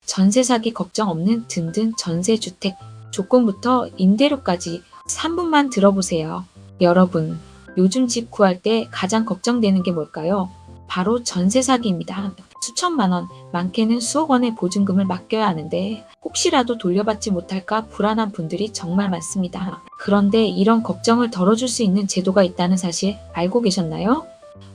전세 사기 걱정 없는 든든 전세주택. 조건부터 임대료까지 3분만 들어보세요. 여러분, 요즘 집 구할 때 가장 걱정되는 게 뭘까요? 바로 전세 사기입니다. 수천만 원, 많게는 수억 원의 보증금을 맡겨야 하는데 혹시라도 돌려받지 못할까 불안한 분들이 정말 많습니다. 그런데 이런 걱정을 덜어줄 수 있는 제도가 있다는 사실 알고 계셨나요?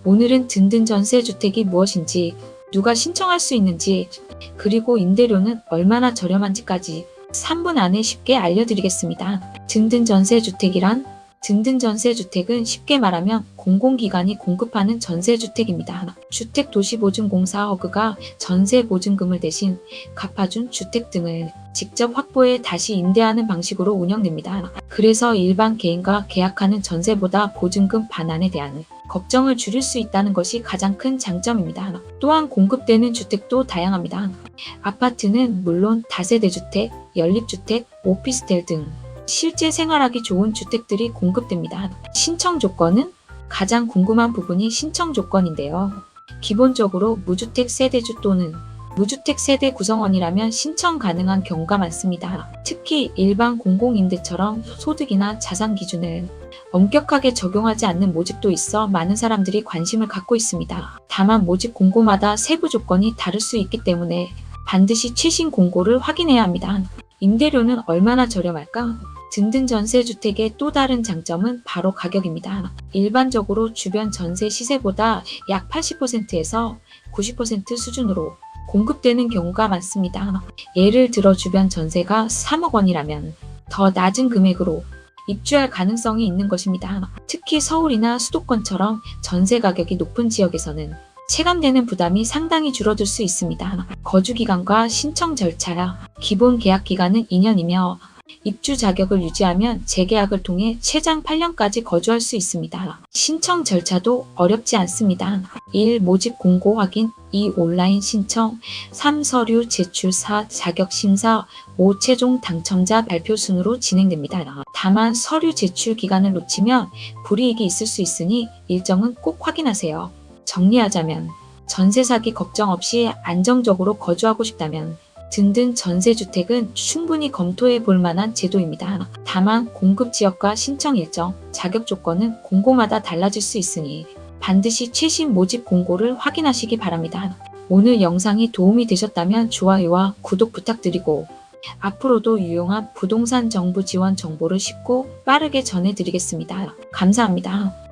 오늘은 든든 전세주택이 무엇인지, 누가 신청할 수 있는지, 그리고 임대료는 얼마나 저렴한지까지 3분 안에 쉽게 알려드리겠습니다. 든든 전세주택이란? 든든 전세주택은 쉽게 말하면 공공기관이 공급하는 전세주택입니다. 주택도시보증공사 허그가 전세보증금을 대신 갚아준 주택 등을 직접 확보해 다시 임대하는 방식으로 운영됩니다. 그래서 일반 개인과 계약하는 전세보다 보증금 반환에 대한 걱정을 줄일 수 있다는 것이 가장 큰 장점입니다. 또한 공급되는 주택도 다양합니다. 아파트는 물론 다세대주택, 연립주택, 오피스텔 등 실제 생활하기 좋은 주택들이 공급됩니다. 신청 조건은? 가장 궁금한 부분이 신청 조건인데요. 기본적으로 무주택 세대주 또는 무주택 세대 구성원이라면 신청 가능한 경우가 많습니다. 특히 일반 공공임대처럼 소득이나 자산 기준을 엄격하게 적용하지 않는 모집도 있어 많은 사람들이 관심을 갖고 있습니다. 다만 모집 공고마다 세부 조건이 다를 수 있기 때문에 반드시 최신 공고를 확인해야 합니다. 임대료는 얼마나 저렴할까? 든든 전세주택의 또 다른 장점은 바로 가격입니다. 일반적으로 주변 전세 시세보다 약 80%에서 90% 수준으로 공급되는 경우가 많습니다. 예를 들어 주변 전세가 3억 원이라면 더 낮은 금액으로 입주할 가능성이 있는 것입니다. 특히 서울이나 수도권처럼 전세 가격이 높은 지역에서는 체감되는 부담이 상당히 줄어들 수 있습니다. 거주기간과 신청 절차. 기본 계약기간은 2년이며 입주 자격을 유지하면 재계약을 통해 최장 8년까지 거주할 수 있습니다. 신청 절차도 어렵지 않습니다. 1. 모집 공고 확인, 2. 온라인 신청, 3. 서류 제출, 4. 자격 심사, 5. 최종 당첨자 발표 순으로 진행됩니다. 다만 서류 제출 기간을 놓치면 불이익이 있을 수 있으니 일정은 꼭 확인하세요. 정리하자면 전세 사기 걱정 없이 안정적으로 거주하고 싶다면 든든 전세주택은 충분히 검토해 볼 만한 제도입니다. 다만 공급 지역과 신청 일정, 자격 조건은 공고마다 달라질 수 있으니 반드시 최신 모집 공고를 확인하시기 바랍니다. 오늘 영상이 도움이 되셨다면 좋아요와 구독 부탁드리고 앞으로도 유용한 부동산 정부 지원 정보를 쉽고 빠르게 전해드리겠습니다. 감사합니다.